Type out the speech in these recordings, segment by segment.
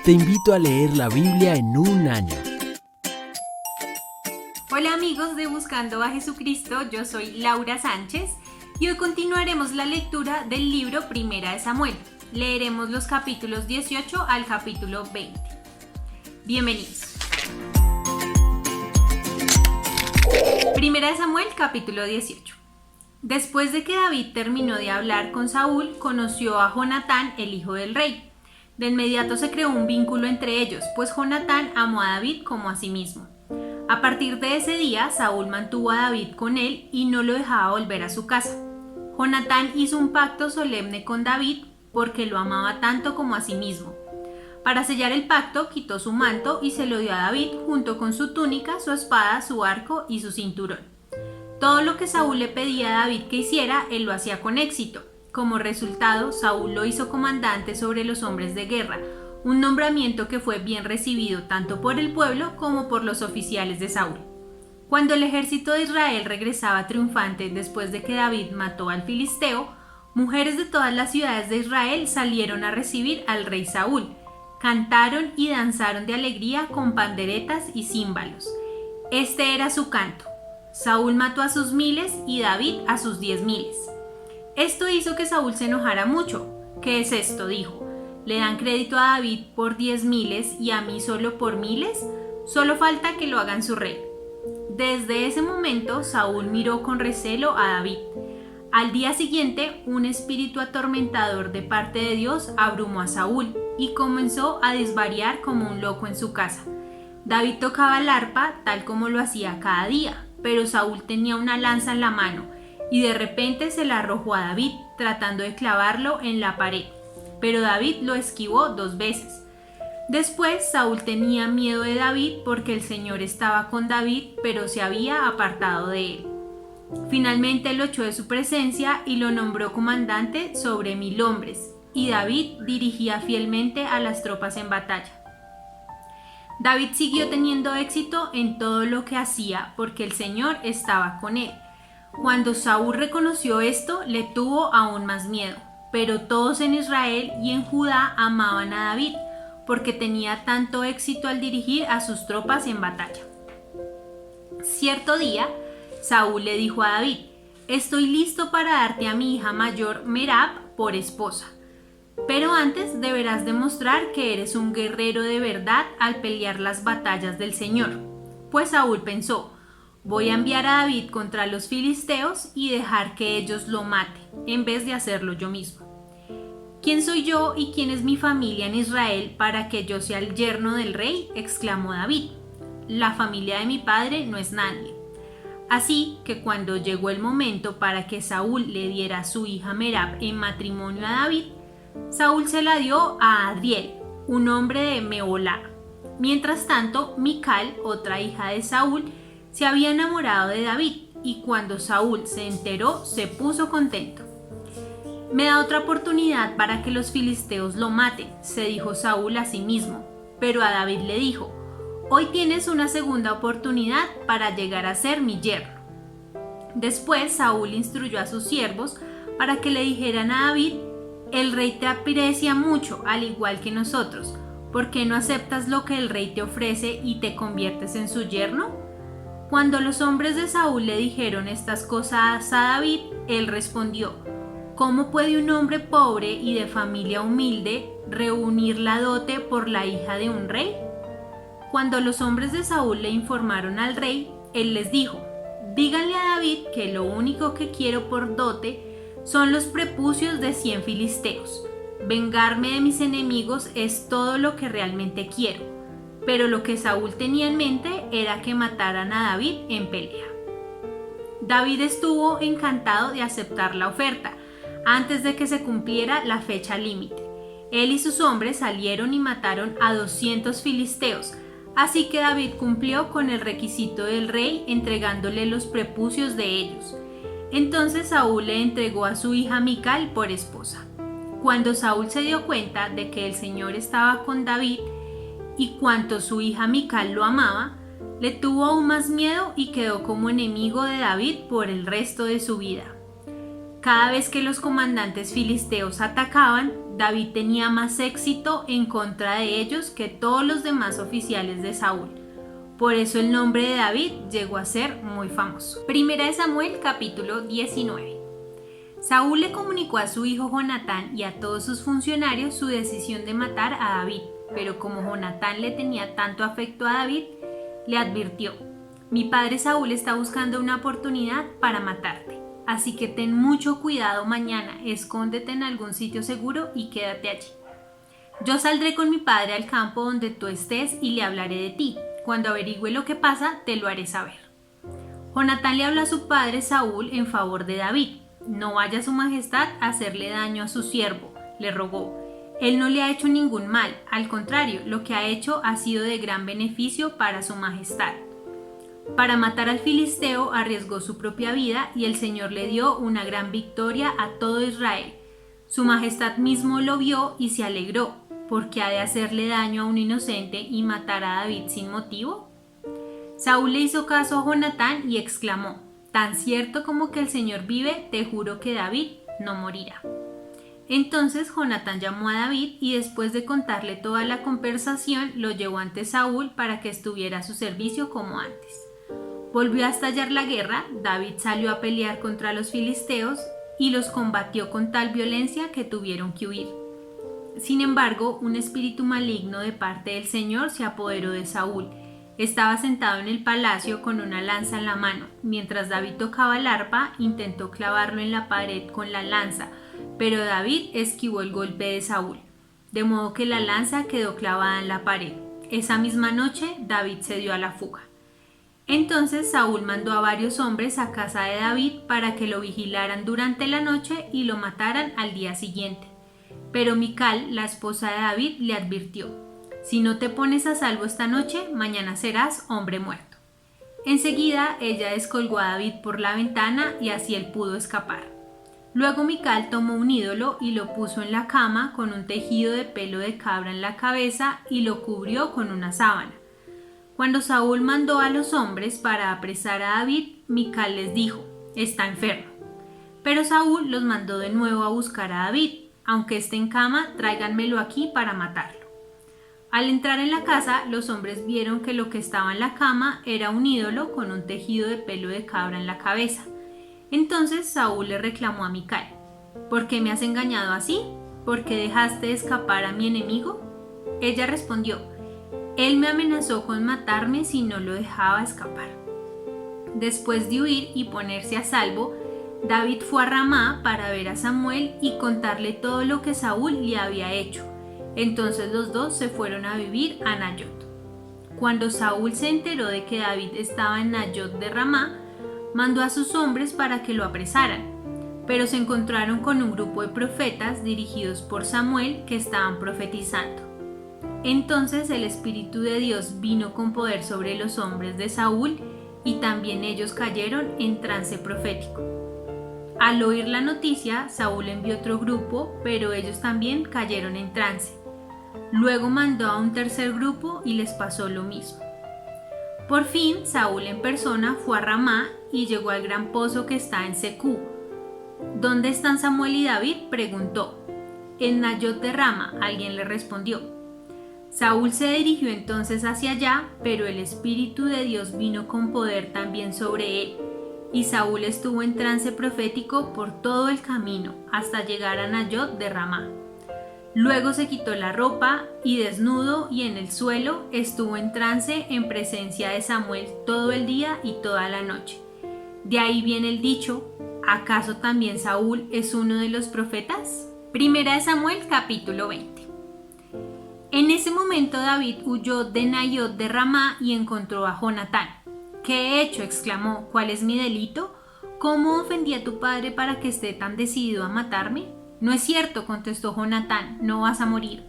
Te invito a leer la Biblia en un año. Hola amigos de Buscando a Jesucristo, yo soy Laura Sánchez y hoy continuaremos la lectura del libro Primera de Samuel. Leeremos los capítulos 18 al capítulo 20. Bienvenidos. Primera de Samuel, capítulo 18. Después de que David terminó de hablar con Saúl, conoció a Jonatán, el hijo del rey. De inmediato se creó un vínculo entre ellos, pues Jonatán amó a David como a sí mismo. A partir de ese día, Saúl mantuvo a David con él y no lo dejaba volver a su casa. Jonatán hizo un pacto solemne con David porque lo amaba tanto como a sí mismo. Para sellar el pacto, quitó su manto y se lo dio a David junto con su túnica, su espada, su arco y su cinturón. Todo lo que Saúl le pedía a David que hiciera, él lo hacía con éxito. Como resultado, Saúl lo hizo comandante sobre los hombres de guerra, un nombramiento que fue bien recibido tanto por el pueblo como por los oficiales de Saúl. Cuando el ejército de Israel regresaba triunfante después de que David mató al filisteo, mujeres de todas las ciudades de Israel salieron a recibir al rey Saúl. Cantaron y danzaron de alegría con panderetas y címbalos. Este era su canto. Saúl mató a sus miles y David a sus 10,000. Esto hizo que Saúl se enojara mucho. ¿Qué es esto?, dijo. ¿Le dan crédito a David por 10,000 y a mí solo por 1,000? Solo falta que lo hagan su rey. Desde ese momento, Saúl miró con recelo a David. Al día siguiente, un espíritu atormentador de parte de Dios abrumó a Saúl y comenzó a desvariar como un loco en su casa. David tocaba el arpa tal como lo hacía cada día, pero Saúl tenía una lanza en la mano y de repente se la arrojó a David, tratando de clavarlo en la pared. Pero David lo esquivó 2 veces. Después Saúl tenía miedo de David porque el Señor estaba con David, pero se había apartado de él. Finalmente lo echó de su presencia y lo nombró comandante sobre 1,000 hombres, y David dirigía fielmente a las tropas en batalla. David siguió teniendo éxito en todo lo que hacía porque el Señor estaba con él. Cuando Saúl reconoció esto, le tuvo aún más miedo, pero todos en Israel y en Judá amaban a David porque tenía tanto éxito al dirigir a sus tropas en batalla. Cierto día, Saúl le dijo a David: «Estoy listo para darte a mi hija mayor Merab por esposa. Pero antes deberás demostrar que eres un guerrero de verdad al pelear las batallas del Señor». Pues Saúl pensó: «Voy a enviar a David contra los filisteos y dejar que ellos lo maten, en vez de hacerlo yo mismo. ¿Quién soy yo y quién es mi familia en Israel para que yo sea el yerno del rey?», exclamó David. «La familia de mi padre no es nadie». Así que cuando llegó el momento para que Saúl le diera a su hija Merab en matrimonio a David, Saúl se la dio a Adriel, un hombre de Meholá. Mientras tanto, Mical, otra hija de Saúl, se había enamorado de David, y cuando Saúl se enteró, se puso contento. «Me da otra oportunidad para que los filisteos lo maten», se dijo Saúl a sí mismo, pero a David le dijo: «Hoy tienes una segunda oportunidad para llegar a ser mi yerno». Después Saúl instruyó a sus siervos para que le dijeran a David: «El rey te aprecia mucho, al igual que nosotros. ¿Por qué no aceptas lo que el rey te ofrece y te conviertes en su yerno?». Cuando los hombres de Saúl le dijeron estas cosas a David, él respondió: «¿Cómo puede un hombre pobre y de familia humilde reunir la dote por la hija de un rey?». Cuando los hombres de Saúl le informaron al rey, él les dijo: «Díganle a David que lo único que quiero por dote son los prepucios de 100 filisteos. Vengarme de mis enemigos es todo lo que realmente quiero». Pero lo que Saúl tenía en mente era que mataran a David en pelea. David estuvo encantado de aceptar la oferta antes de que se cumpliera la fecha límite. Él y sus hombres salieron y mataron a 200 filisteos, así que David cumplió con el requisito del rey entregándole los prepucios de ellos. Entonces Saúl le entregó a su hija Mical por esposa. Cuando Saúl se dio cuenta de que el Señor estaba con David y cuanto su hija Mical lo amaba, le tuvo aún más miedo y quedó como enemigo de David por el resto de su vida. Cada vez que los comandantes filisteos atacaban, David tenía más éxito en contra de ellos que todos los demás oficiales de Saúl. Por eso el nombre de David llegó a ser muy famoso. Primera de Samuel, capítulo 19. Saúl le comunicó a su hijo Jonatán y a todos sus funcionarios su decisión de matar a David, pero como Jonatán le tenía tanto afecto a David, le advirtió: mi padre Saúl está buscando una oportunidad para matarte, así que ten mucho cuidado mañana, escóndete en algún sitio seguro y quédate allí. Yo saldré con mi padre al campo donde tú estés y le hablaré de ti. Cuando averigüe lo que pasa, te lo haré saber. Jonatán le habló a su padre Saúl en favor de David. No vaya su majestad a hacerle daño a su siervo, le rogó. Él no le ha hecho ningún mal, al contrario, lo que ha hecho ha sido de gran beneficio para su majestad. Para matar al filisteo arriesgó su propia vida y el Señor le dio una gran victoria a todo Israel. Su majestad mismo lo vio y se alegró, porque ha de hacerle daño a un inocente y matar a David sin motivo. Saúl le hizo caso a Jonatán y exclamó: tan cierto como que el Señor vive, te juro que David no morirá. Entonces Jonatán llamó a David y después de contarle toda la conversación lo llevó ante Saúl para que estuviera a su servicio como antes. Volvió a estallar la guerra. David salió a pelear contra los filisteos y los combatió con tal violencia que tuvieron que huir. Sin embargo, un espíritu maligno de parte del Señor se apoderó de Saúl. Estaba sentado en el palacio con una lanza en la mano. Mientras David tocaba el arpa, intentó clavarlo en la pared con la lanza, pero David esquivó el golpe de Saúl, de modo que la lanza quedó clavada en la pared. Esa misma noche, David se dio a la fuga. Entonces Saúl mandó a varios hombres a casa de David para que lo vigilaran durante la noche y lo mataran al día siguiente. Pero Mical, la esposa de David, le advirtió: si no te pones a salvo esta noche, mañana serás hombre muerto. Enseguida ella descolgó a David por la ventana y así él pudo escapar. Luego Mical tomó un ídolo y lo puso en la cama con un tejido de pelo de cabra en la cabeza y lo cubrió con una sábana. Cuando Saúl mandó a los hombres para apresar a David, Mical les dijo: está enfermo. Pero Saúl los mandó de nuevo a buscar a David: aunque esté en cama, tráiganmelo aquí para matarlo. Al entrar en la casa, los hombres vieron que lo que estaba en la cama era un ídolo con un tejido de pelo de cabra en la cabeza. Entonces Saúl le reclamó a Mical: ¿por qué me has engañado así? ¿Por qué dejaste escapar a mi enemigo? Ella respondió: él me amenazó con matarme si no lo dejaba escapar. Después de huir y ponerse a salvo, David fue a Ramá para ver a Samuel y contarle todo lo que Saúl le había hecho. Entonces los dos se fueron a vivir a Nayot. Cuando Saúl se enteró de que David estaba en Nayot de Ramá, mandó a sus hombres para que lo apresaran, pero se encontraron con un grupo de profetas dirigidos por Samuel que estaban profetizando. Entonces el Espíritu de Dios vino con poder sobre los hombres de Saúl y también ellos cayeron en trance profético. Al oír la noticia, Saúl envió otro grupo, pero ellos también cayeron en trance. Luego mandó a un tercer grupo y les pasó lo mismo. Por fin, Saúl en persona fue a Ramá y llegó al gran pozo que está en Secú. ¿Dónde están Samuel y David?, preguntó. En Nayot de Ramá, alguien le respondió. Saúl se dirigió entonces hacia allá, pero el Espíritu de Dios vino con poder también sobre él. Y Saúl estuvo en trance profético por todo el camino, hasta llegar a Nayot de Ramá. Luego se quitó la ropa y desnudo y en el suelo estuvo en trance en presencia de Samuel todo el día y toda la noche. De ahí viene el dicho: ¿acaso también Saúl es uno de los profetas? Primera de Samuel, capítulo 20. En ese momento David huyó de Nayot de Ramá y encontró a Jonatán. ¿Qué he hecho?, exclamó. ¿Cuál es mi delito? ¿Cómo ofendí a tu padre para que esté tan decidido a matarme? No es cierto, contestó Jonatán, no vas a morir.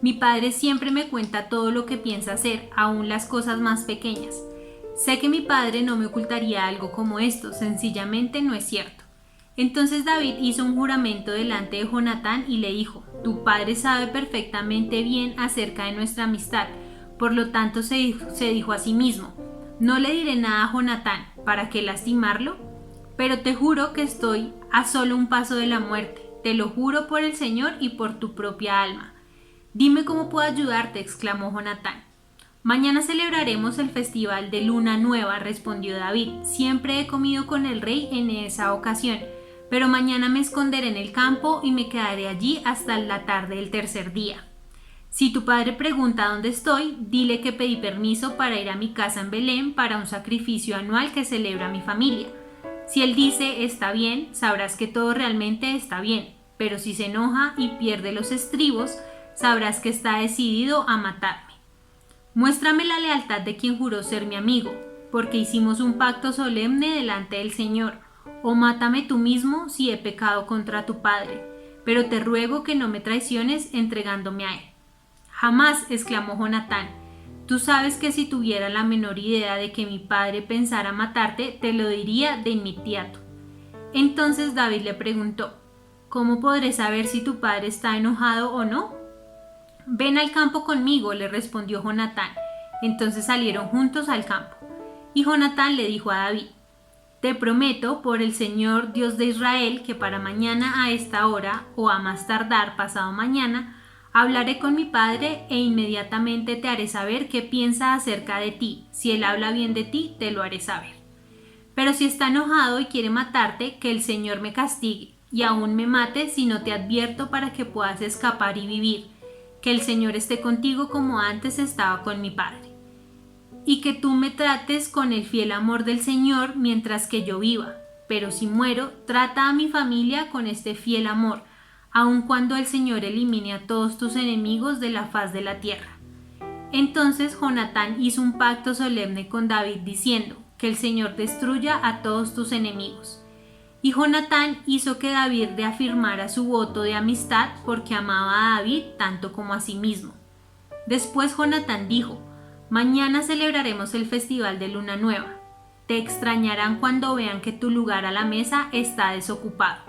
Mi padre siempre me cuenta todo lo que piensa hacer, aun las cosas más pequeñas. Sé que mi padre no me ocultaría algo como esto, sencillamente no es cierto. Entonces David hizo un juramento delante de Jonatán y le dijo: tu padre sabe perfectamente bien acerca de nuestra amistad, por lo tanto se dijo a sí mismo: no le diré nada a Jonatán, ¿para qué lastimarlo? Pero te juro que estoy a solo un paso de la muerte. te lo juro por el Señor y por tu propia alma. Dime cómo puedo ayudarte, exclamó Jonatán. Mañana celebraremos el festival de Luna Nueva, respondió David. Siempre he comido con el rey en esa ocasión, pero mañana me esconderé en el campo y me quedaré allí hasta la tarde del tercer día. Si tu padre pregunta dónde estoy, dile que pedí permiso para ir a mi casa en Belén para un sacrificio anual que celebra mi familia. Si él dice está bien, sabrás que todo realmente está bien, pero si se enoja y pierde los estribos, sabrás que está decidido a matarme. Muéstrame la lealtad de quien juró ser mi amigo, porque hicimos un pacto solemne delante del Señor, o mátame tú mismo si he pecado contra tu padre, pero te ruego que no me traiciones entregándome a él. Jamás, exclamó Jonatán, tú sabes que si tuviera la menor idea de que mi padre pensara matarte, te lo diría de inmediato. Entonces David le preguntó, ¿cómo podré saber si tu padre está enojado o no? Ven al campo conmigo, le respondió Jonatán. Entonces salieron juntos al campo. Y Jonatán le dijo a David, te prometo por el Señor Dios de Israel que para mañana a esta hora o a más tardar pasado mañana hablaré con mi padre e inmediatamente te haré saber qué piensa acerca de ti. Si él habla bien de ti, te lo haré saber. Pero si está enojado y quiere matarte, que el Señor me castigue y aún me mate si no te advierto para que puedas escapar y vivir. Que el Señor esté contigo como antes estaba con mi padre. Y que tú me trates con el fiel amor del Señor mientras que yo viva. Pero si muero, trata a mi familia con este fiel amor, aun cuando el Señor elimine a todos tus enemigos de la faz de la tierra. Entonces Jonatán hizo un pacto solemne con David diciendo, que el Señor destruya a todos tus enemigos. Y Jonatán hizo que David reafirmara su voto de amistad porque amaba a David tanto como a sí mismo. Después Jonatán dijo, mañana celebraremos el festival de Luna Nueva. Te extrañarán cuando vean que tu lugar a la mesa está desocupado.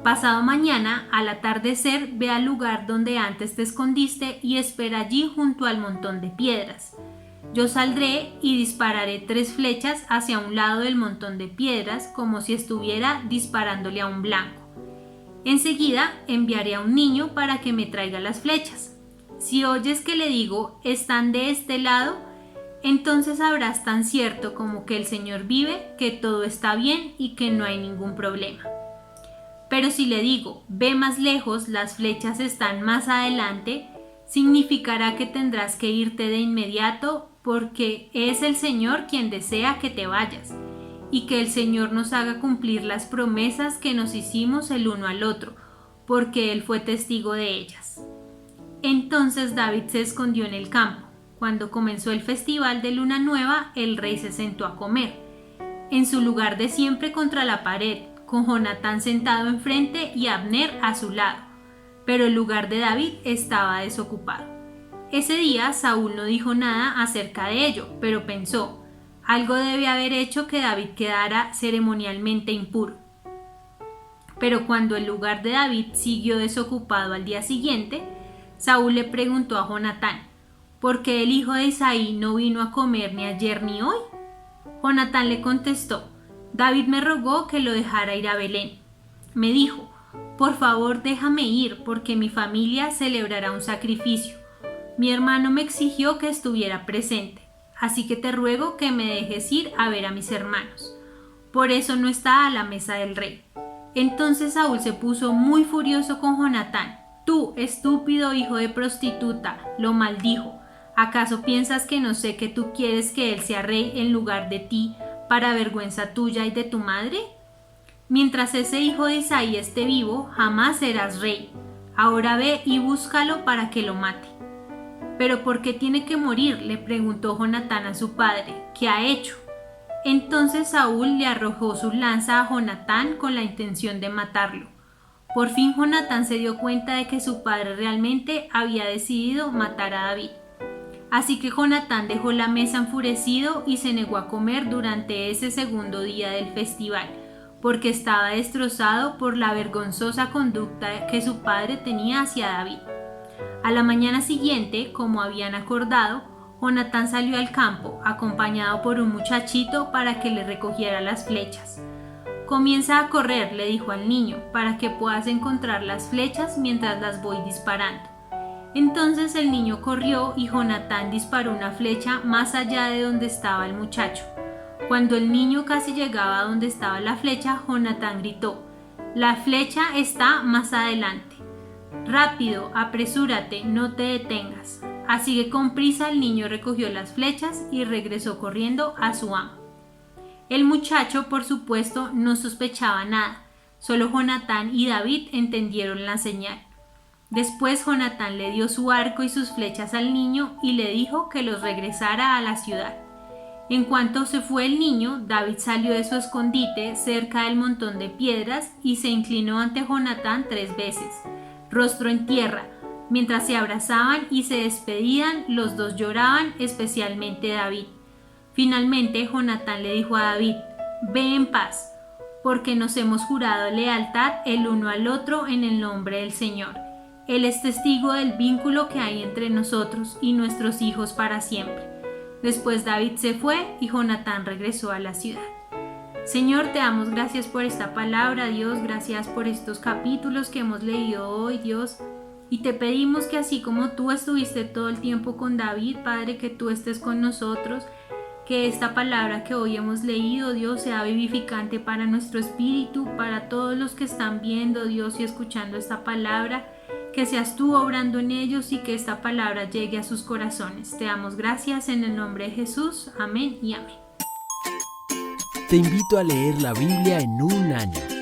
Pasado mañana, al atardecer, ve al lugar donde antes te escondiste y espera allí junto al montón de piedras. Yo saldré y dispararé 3 flechas hacia un lado del montón de piedras como si estuviera disparándole a un blanco. Enseguida enviaré a un niño para que me traiga las flechas. Si oyes que le digo, están de este lado, entonces sabrás tan cierto como que el Señor vive, que todo está bien y que no hay ningún problema. Pero si le digo, ve más lejos, las flechas están más adelante, significará que tendrás que irte de inmediato porque es el Señor quien desea que te vayas y que el Señor nos haga cumplir las promesas que nos hicimos el uno al otro, porque Él fue testigo de ellas. Entonces David se escondió en el campo. Cuando comenzó el festival de Luna Nueva, el rey se sentó a comer, en su lugar de siempre contra la pared, con Jonatán sentado enfrente y Abner a su lado, pero el lugar de David estaba desocupado. Ese día Saúl no dijo nada acerca de ello, pero pensó, algo debe haber hecho que David quedara ceremonialmente impuro. Pero cuando el lugar de David siguió desocupado al día siguiente, Saúl le preguntó a Jonatán, ¿por qué el hijo de Isaí no vino a comer ni ayer ni hoy? Jonatán le contestó, David me rogó que lo dejara ir a Belén. Me dijo, por favor déjame ir porque mi familia celebrará un sacrificio. Mi hermano me exigió que estuviera presente, así que te ruego que me dejes ir a ver a mis hermanos. Por eso no está a la mesa del rey. Entonces Saúl se puso muy furioso con Jonatán. Tú, estúpido hijo de prostituta, lo maldijo. ¿Acaso piensas que no sé que tú quieres que él sea rey en lugar de ti, para vergüenza tuya y de tu madre? Mientras ese hijo de Isaí esté vivo, jamás serás rey. Ahora ve y búscalo para que lo mate. ¿Pero por qué tiene que morir?, le preguntó Jonatán a su padre. ¿Qué ha hecho? Entonces Saúl le arrojó su lanza a Jonatán con la intención de matarlo. Por fin Jonatán se dio cuenta de que su padre realmente había decidido matar a David. Así que Jonatán dejó la mesa enfurecido y se negó a comer durante ese segundo día del festival, porque estaba destrozado por la vergonzosa conducta que su padre tenía hacia David. A la mañana siguiente, como habían acordado, Jonatán salió al campo, acompañado por un muchachito para que le recogiera las flechas. Comienza a correr, le dijo al niño, para que puedas encontrar las flechas mientras las voy disparando. Entonces el niño corrió y Jonatán disparó una flecha más allá de donde estaba el muchacho. Cuando el niño casi llegaba a donde estaba la flecha, Jonatán gritó: «La flecha está más adelante. Rápido, apresúrate, no te detengas». Así que con prisa el niño recogió las flechas y regresó corriendo a su amo. El muchacho, por supuesto, no sospechaba nada. Solo Jonatán y David entendieron la señal. Después Jonatán le dio su arco y sus flechas al niño y le dijo que los regresara a la ciudad. En cuanto se fue el niño, David salió de su escondite cerca del montón de piedras y se inclinó ante Jonatán 3 veces, rostro en tierra. Mientras se abrazaban y se despedían, los dos lloraban, especialmente David. Finalmente Jonatán le dijo a David: «Ve en paz, porque nos hemos jurado lealtad el uno al otro en el nombre del Señor. Él es testigo del vínculo que hay entre nosotros y nuestros hijos para siempre». Después David se fue y Jonatán regresó a la ciudad. Señor, te damos gracias por esta palabra, Dios, gracias por estos capítulos que hemos leído hoy, Dios. Y te pedimos que así como tú estuviste todo el tiempo con David, Padre, que tú estés con nosotros, que esta palabra que hoy hemos leído, Dios, sea vivificante para nuestro espíritu, para todos los que están viendo, Dios, y escuchando esta palabra, que seas tú obrando en ellos y que esta palabra llegue a sus corazones. Te damos gracias en el nombre de Jesús. Amén y amén. Te invito a leer la Biblia en un año.